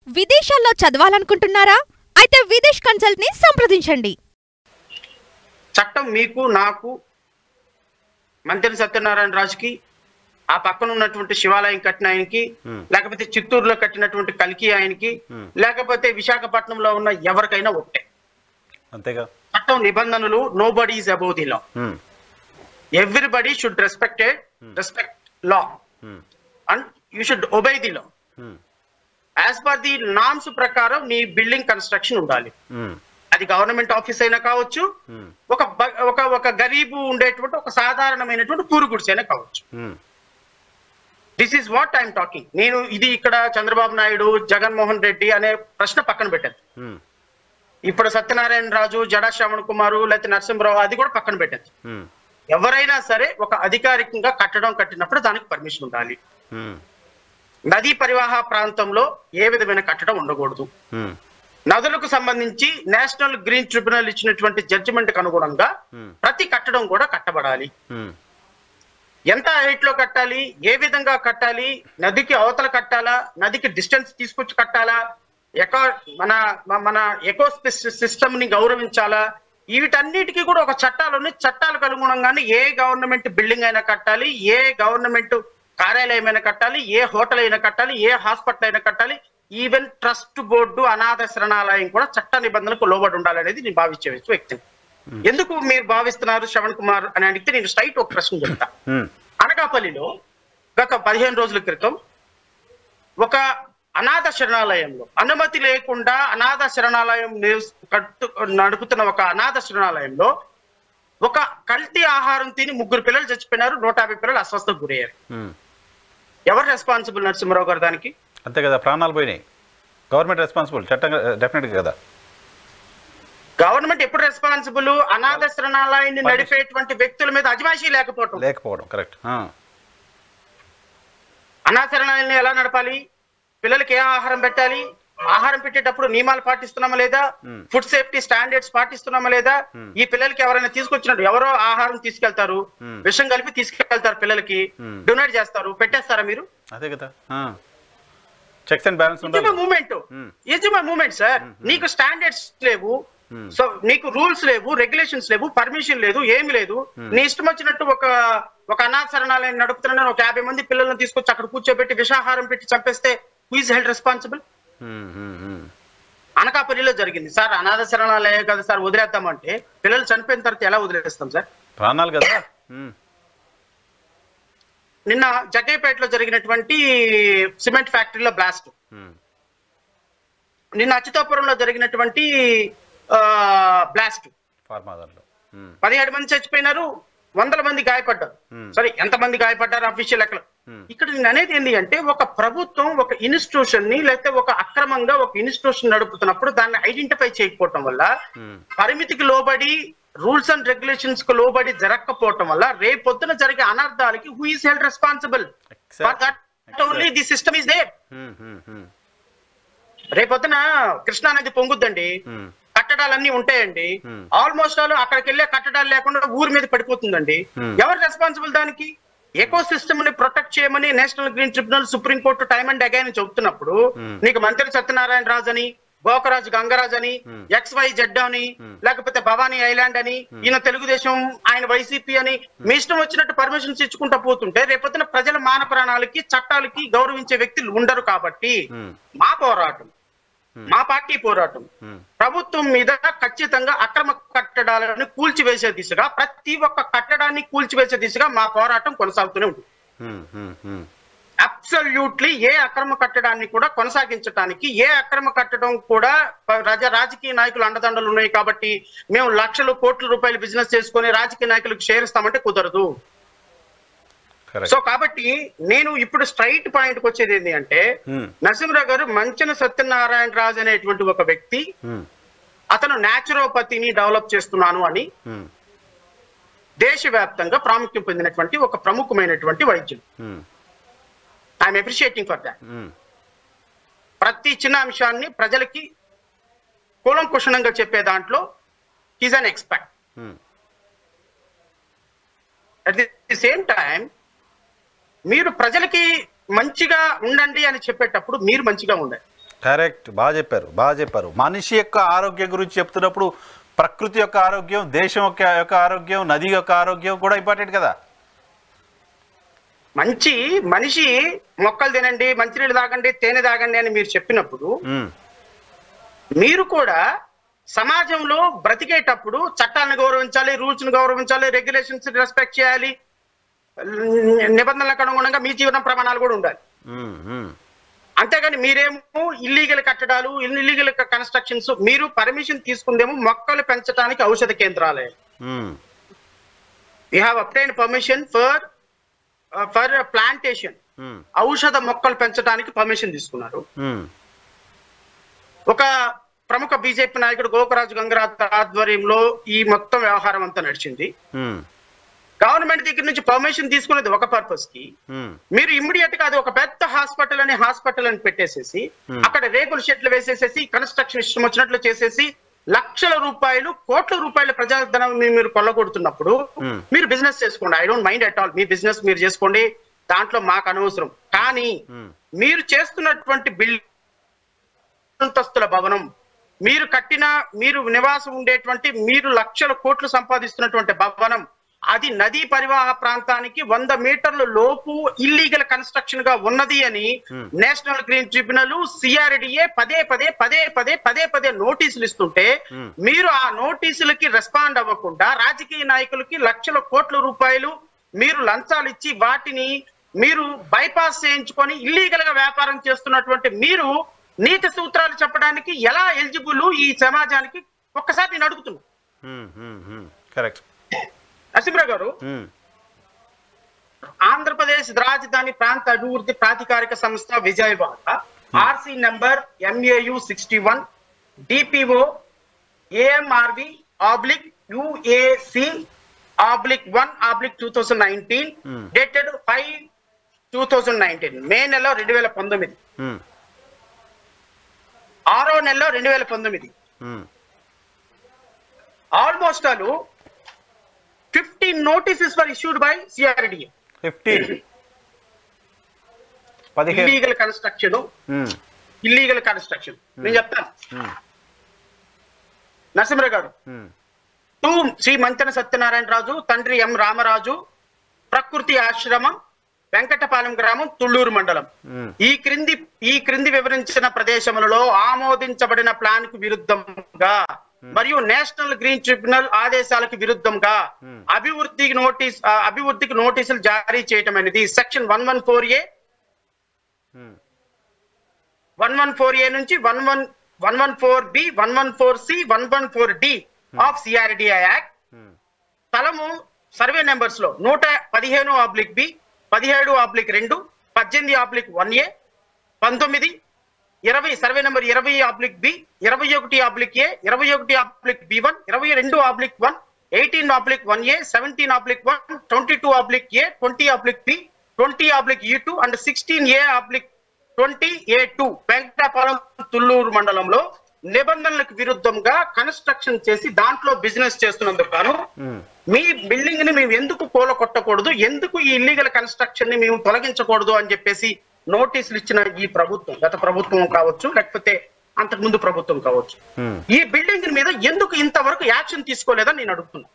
విదేశాల్లో చదవాలనుకుంటున్నారా? అయితే విదేశ్ కన్సల్ట్ ని సంప్రదించండి. చట్టం మీకు నాకు మంత్రి సత్యనారాయణ రాజుకి ఆ పక్కన ఉన్నటువంటి శివాలయం కట్టిన ఆయనకి లేకపోతే చిత్తూరులో కట్టినటువంటి కల్కి ఆయనకి లేకపోతే విశాఖపట్నంలో ఉన్న ఎవరికైనా ఒకటే. అంతేగా చట్టం నిబంధనలు nobody is above the law. Everybody should respect law and you should obey the law. As per the norms ప్రకారం నీ బిల్డింగ్ కన్స్ట్రక్షన్ ఉండాలి. అది గవర్నమెంట్ ఆఫీస్ అయినా కావచ్చు, ఒక గరీబు ఉండేటువంటి ఒక సాధారణమైనటువంటి పూరు గుడిసె అయినా కావచ్చు. This is what I'm talking. నేను ఇది ఇక్కడ చంద్రబాబు నాయుడు, జగన్మోహన్ రెడ్డి అనే ప్రశ్న పక్కన పెట్టాను. ఇప్పుడు సత్యనారాయణ రాజు, జడా శ్రవణ్ కుమారు లేకపోతే నరసింహరావు అది కూడా పక్కన పెట్టాను. ఎవరైనా సరే ఒక అధికారికంగా కట్టినప్పుడు దానికి పర్మిషన్ ఉండాలి. నదీ పరివాహ ప్రాంతంలో ఏ విధమైన కట్టడం ఉండకూడదు. నదులకు సంబంధించి నేషనల్ గ్రీన్ ట్రిబ్యునల్ ఇచ్చినటువంటి జడ్జిమెంట్ కు అనుగుణంగా ప్రతి కట్టడం కూడా కట్టబడాలి. ఎంత హైట్ లో కట్టాలి, ఏ విధంగా కట్టాలి, నదికి అవతల కట్టాలా, నదికి డిస్టెన్స్ తీసుకొచ్చి కట్టాలా, మన ఎకో సిస్టమ్ ని గౌరవించాలా, వీటన్నిటికీ కూడా ఒక చట్టాలకు అనుగుణంగానే ఏ గవర్నమెంట్ బిల్డింగ్ అయినా కట్టాలి, ఏ గవర్నమెంట్ కార్యాలయం అయినా కట్టాలి, ఏ హోటల్ అయినా కట్టాలి, ఏ హాస్పిటల్ అయినా కట్టాలి. ఈవెన్ ట్రస్ట్ బోర్డు, అనాథ శరణాలయం కూడా చట్ట నిబంధనలకు లోబడి ఉండాలనేది నేను భావించే వ్యక్తిని. ఎందుకు మీరు భావిస్తున్నారు శ్రవణ్ కుమార్ అని అడిగితే నేను స్ట్రైట్ ఒక ప్రశ్న చెప్తా. అనకాపల్లిలో గత 15 రోజుల క్రితం ఒక అనాథ శరణాలయంలో అనుమతి లేకుండా అనాథ శరణాలయం నడుపుతున్న ఒక అనాథ శరణాలయంలో ఒక కల్తీ ఆహారం తిని 3 పిల్లలు చచ్చిపోయినారు, 150 పిల్లలు అస్వస్థకు గురయ్యారు. ఎవరు రెస్పాన్సిబుల్ నరసింహరావు గారు దానికి? అంతే కదా, ప్రాణాలు పోయినాయి. గవర్నమెంట్ రెస్పాన్సిబుల్, చట్టంగా డెఫినెట్ కదా. గవర్నమెంట్ ఎప్పుడు రెస్పాన్సిబుల్? అనాథ శరణాలయాన్ని నడిపేటువంటి వ్యక్తుల మీద అజమాయిషీ లేకపోవడం కరెక్ట్. అనాథ శరణాలయాన్ని ఎలా నడపాలి, పిల్లలకి ఏ ఆహారం పెట్టాలి, ఆహారం పెట్టేటప్పుడు నియమాలు పాటిస్తున్నామా లేదా, ఫుడ్ సేఫ్టీ స్టాండర్డ్స్ పాటిస్తున్నామా లేదా, ఈ పిల్లలకి ఎవరైనా తీసుకొచ్చినట్టు ఎవరో ఆహారం తీసుకెళ్తారు, విషం కలిపి తీసుకెళ్తారు, పిల్లలకి డొనేట్ చేస్తారు, పెట్టేస్తారా మీరు? అదే కదా, చెక్స్ అండ్ బ్యాలెన్స్ ఉండాలి. Moment sir. నీకు స్టాండర్డ్స్ లేవు, సో నీకు రూల్స్ లేవు, రెగ్యులేషన్స్ లేవు, పర్మిషన్ లేదు, ఏమి లేదు. నీ ఇష్టం వచ్చినట్టు ఒక అనాథ శరణాలయం నడుపుతున్నాను, ఒక 50 మంది పిల్లలను తీసుకొచ్చి అక్కడ కూర్చోబెట్టి విషాహారం పెట్టి చంపేస్తే హూ ఈజ్ హెల్డ్ రెస్పాన్సిబుల్? అనకాపల్లిలో జరిగింది సార్. అనాథ శరణాలయం కదా సార్, వదిలేద్దామంటే పిల్లలు చనిపోయిన తర్వాత ఎలా వదిలేస్తాం సార్? ప్రాణాలు కదా. నిన్న జగ్గయ్యపేటలో జరిగినటువంటి సిమెంట్ ఫ్యాక్టరీలో బ్లాస్ట్, నిన్న అచ్యుతాపురంలో జరిగినటువంటి బ్లాస్ట్, 17 మంది చచ్చిపోయినారు, 100 మంది గాయపడ్డారు. సరే, ఎంతమంది గాయపడ్డారు అఫీషియల్ లెక్కలు. ఇక్కడ నేను అనేది ఏంటి అంటే, ఒక ప్రభుత్వం ఒక ఇన్స్టిట్యూషన్ ని లేకపోతే ఒక అక్రమంగా ఒక ఇన్స్టిట్యూషన్ నడుపుతున్నప్పుడు దాన్ని ఐడెంటిఫై చేయకపోవటం వల్ల, పరిమితికి లోబడి రూల్స్ అండ్ రెగ్యులేషన్స్ కు లోబడి జరగకపోవటం వల్ల రేపొద్దున జరిగే అనర్థాలకి who is held responsible? For that only the system is there. రేపొద్దున కృష్ణా నది పొంగుద్దండి, కట్టడాలన్నీ ఉంటాయండి, ఆల్మోస్ట్ ఆల్ అక్కడికి వెళ్ళే కట్టడాలు లేకుండా ఊరి మీద పడిపోతుందండి. ఎవరు రెస్పాన్సిబుల్ దానికి? ఎకో సిస్టమ్ ని ప్రొటెక్ట్ చేయమని national green tribunal, supreme court time and again చెబుతున్నప్పుడు నీకు మంత్రి సత్యనారాయణ రాజు అని, గోకరాజు గంగరాజ్ అని, XYZ అని, లేకపోతే భవానీ ఐలాండ్ అని, ఈయన తెలుగుదేశం ఆయన వైసీపీ అని మీ ఇష్టం వచ్చినట్టు పర్మిషన్స్ ఇచ్చుకుంటా పోతుంటే రేపొద్దున ప్రజల మాన ప్రాణాలకి చట్టాలకి గౌరవించే వ్యక్తులు ఉండరు. కాబట్టి మా పోరాటం, మా పార్టీ పోరాటం ప్రభుత్వం మీద ఖచ్చితంగా అక్రమ కట్టడాలను కూల్చివేసే దిశగా, ప్రతి ఒక్క కట్టడాన్ని కూల్చివేసే దిశగా మా పోరాటం కొనసాగుతూనే ఉంటుంది. అబ్సల్యూట్లీ ఏ అక్రమ కట్టడాన్ని కూడా కొనసాగించడానికి, ఏ అక్రమ కట్టడం కూడా రాజకీయ నాయకులు అండదండలు ఉన్నాయి కాబట్టి మేము లక్షలు కోట్ల రూపాయలు బిజినెస్ చేసుకుని రాజకీయ నాయకులకు షేర్ ఇస్తామంటే కుదరదు. సో కాబట్టి నేను ఇప్పుడు స్ట్రైట్ పాయింట్ కి వచ్చేది ఏంటి అంటే, నరసింహరావు గారు మంచన సత్యనారాయణ రాజు అనేటువంటి ఒక వ్యక్తి, అతను న్యాచురోపతిని డెవలప్ చేస్తున్నాను అని దేశవ్యాప్తంగా ప్రాముఖ్యం పొందినటువంటి ఒక ప్రముఖమైనటువంటి వైద్యుడు. I'm appreciating for that. ప్రతి చిన్న అంశాన్ని ప్రజలకి కూలంకుషణంగా చెప్పే దాంట్లో he's an expert. At the same time మీరు ప్రజలకి మంచిగా ఉండండి అని చెప్పేటప్పుడు మీరు మంచిగా ఉండాలి. కరెక్ట్, బాగా చెప్పారు. మనిషి యొక్క ఆరోగ్యం గురించి చెప్తున్నప్పుడు ప్రకృతి యొక్క ఆరోగ్యం, దేశం యొక్క ఆరోగ్యం, నది యొక్క ఆరోగ్యం కూడా ఇంపార్టెంట్ కదా. మనిషి మొక్కలు తినండి, మంచినీళ్ళు తాగండి, తేనె తాగండి అని మీరు చెప్పినప్పుడు మీరు కూడా సమాజంలో బ్రతికేటప్పుడు చట్టాలను గౌరవించాలి, రూల్స్ ను గౌరవించాలి, రెగ్యులేషన్స్ రెస్పెక్ట్ చేయాలి, నిబంధనలకు అనుగుణంగా మీ జీవన ప్రమాణాలు కూడా ఉండాలి. అంతేగాని మీరేమో ఇల్లీగల్ కట్టడాలు, ఇల్లీగల్ కన్స్ట్రక్షన్స్, మీరు పర్మిషన్ తీసుకుందేమో మొక్కలు పెంచడానికి ఔషధ కేంద్రాలే. You have obtained permission for plantation, ఔషధ మొక్కలు పెంచడానికి పర్మిషన్ తీసుకున్నారు. ఒక ప్రముఖ బీజేపీ నాయకుడు గోకరాజు గంగరాజ్ ఆధ్వర్యంలో ఈ మొత్తం వ్యవహారం అంతా నడిచింది. గవర్నమెంట్ దగ్గర నుంచి పర్మిషన్ తీసుకునేది ఒక పర్పస్ కి, మీరు ఇమ్మీడియట్ గా అది ఒక పెద్ద హాస్పిటల్ అని పెట్టేసేసి అక్కడ రేకుల షెడ్లు వేసేసేసి కన్స్ట్రక్షన్ ఇష్టం వచ్చినట్లు చేసేసి లక్షల రూపాయలు, కోట్ల రూపాయల ప్రజాధనం మీరు కొల్లగొడుతున్నప్పుడు మీరు బిజినెస్ చేసుకోండి. I don't mind at all, me business మీరు చేసుకోండి, దాంట్లో మాకు అనవసరం. కానీ మీరు చేస్తున్నటువంటి బిల్డింగ్ అంతస్తుల భవనం, మీరు నివాసం ఉండేటువంటి, మీరు లక్షల కోట్లు సంపాదిస్తున్నటువంటి భవనం, అది నదీ పరివాహ ప్రాంతానికి 100 మీటర్ల లోపు ఇల్లీగల్ కన్స్ట్రక్షన్ గా ఉన్నది అని నేషనల్ గ్రీన్ ట్రిబ్యునల్, సిఆర్డిఏ పదే నోటీసులు ఇస్తుంటే మీరు ఆ నోటీసులకి రెస్పాండ్ అవ్వకుండా రాజకీయ నాయకులకి లక్షల కోట్ల రూపాయలు మీరు లంచాలు ఇచ్చి వాటిని మీరు బైపాస్ చేయించుకొని ఇల్లీగల్ గా వ్యాపారం చేస్తున్నటువంటి మీరు నీతి సూత్రాలు చెప్పడానికి ఎలా ఎలిజిబుల్ ఈ సమాజానికి ఒక్కసారి నేను అడుగుతున్నా. నరసింహరావు గారు, ఆంధ్రప్రదేశ్ రాజధాని ప్రాంత అభివృద్ధి ప్రాధికారిక సంస్థ Vijayawada RC number MAU 61 DPO AMRV UAC/1/2019 dated 5/2019 మే నెల 2019, 6వ నెలలో 2019 almost all 15 notices were issued by CRDA. 15 illegal construction నేను చెప్తాను. నరసింహరావు గారు, 2 శ్రీ మంతెన సత్యనారాయణ రాజు, తండ్రి M రామరాజు, ప్రకృతి ఆశ్రమం, వెంకటపాలెం గ్రామం, తుళ్ళూరు మండలం. ఈ క్రింది వివరించిన ప్రదేశములలో ఆమోదించబడిన ప్లాన్ కు విరుద్ధంగా మరియు నేషనల్ గ్రీన్ ట్రిబ్యునల్ ఆదేశాలకు విరుద్ధంగా అభివృద్ధికి నోటీసులు జారీ చేయటం అనేది సెక్షన్ 114A నుంచి 114B, 114C, 114D of CRDA act. స్థలము సర్వే నెంబర్స్ లో 115/B, 17/2, 18/1A, 19, 20 survey number 20/B, 21/A, 21/B1, 22/1, 18/1A, 17/1, 22/A, 20/B, 20/E2 and 16A/20A2 Venkatapalem Thullur మండలంలో నిబంధనలకు విరుద్ధంగా కన్స్ట్రక్షన్ చేసి దాంట్లో బిజినెస్ చేస్తున్నందుకు గాను మీ బిల్డింగ్ ని మేము ఎందుకు కూలగొట్టకూడదు, ఎందుకు ఈ ఇల్లీగల్ కన్స్ట్రక్షన్ ని మేము తొలగించకూడదు అని చెప్పేసి నోటీసులు ఇచ్చిన ఈ ప్రభుత్వం, గత ప్రభుత్వం కావచ్చు లేకపోతే అంతకు ముందు ప్రభుత్వం కావచ్చు, ఈ బిల్డింగ్ మీద ఎందుకు ఇంతవరకు యాక్షన్ తీసుకోలేదని నేను అడుగుతున్నా.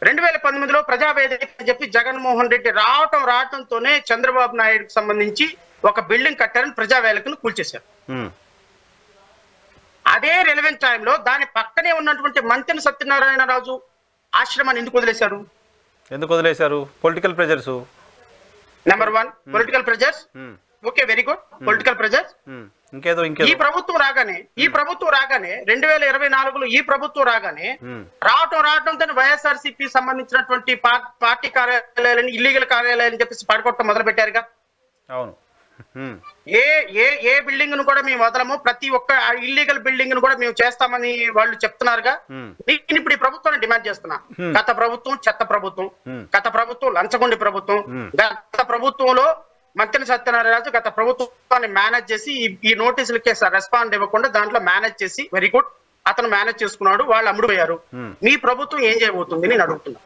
2019లో ప్రజావేదిక అని చెప్పి జగన్మోహన్ రెడ్డి రావటంతోనే చంద్రబాబు నాయుడుకి సంబంధించి ఒక బిల్డింగ్ కట్టారని ప్రజావేదికను కూల్చేశారు. అదే రిలవెంట్ టైంలో దాని పక్కనే ఉన్నటువంటి మంతెన సత్యనారాయణ రాజు ఆశ్రమాన్ని ఎందుకు వదిలేశారు? Political pressures. Number 1 political pressures. Okay, very good. Political pressures. ఈ ప్రభుత్వం రాగానే 2024లో ఈ ప్రభుత్వం రాగానే రావటంతో వైఎస్ఆర్సీపీ సంబంధించినటువంటి పార్టీ కార్యాలయాలని ఇల్లీగల్ కార్యాలయాలని చెప్పేసి పడగొట్టడం మొదలు పెట్టారుగా. అవును. ఏ బిల్డింగ్ ను కూడా మేము వదలము, ప్రతి ఒక్క ఇల్లీగల్ బిల్డింగ్ ను కూడా మేము చేస్తామని వాళ్ళు చెప్తున్నారుగా. నేను ఇప్పుడు ఈ ప్రభుత్వాన్ని డిమాండ్ చేస్తున్నా. గత ప్రభుత్వం చెత్త ప్రభుత్వం, గత ప్రభుత్వం లంచగొండి ప్రభుత్వం, గత ప్రభుత్వంలో మంతెన సత్యనారాయణ గత ప్రభుత్వాన్ని మేనేజ్ చేసి ఈ నోటీసులకి రెస్పాండ్ ఇవ్వకుండా దాంట్లో మేనేజ్ చేసి, వెరీ గుడ్, అతను మేనేజ్ చేసుకున్నాడు, వాళ్ళు అమ్ముడు పోయారు. మీ ప్రభుత్వం ఏం చేయబోతుంది నేను అడుగుతున్నా.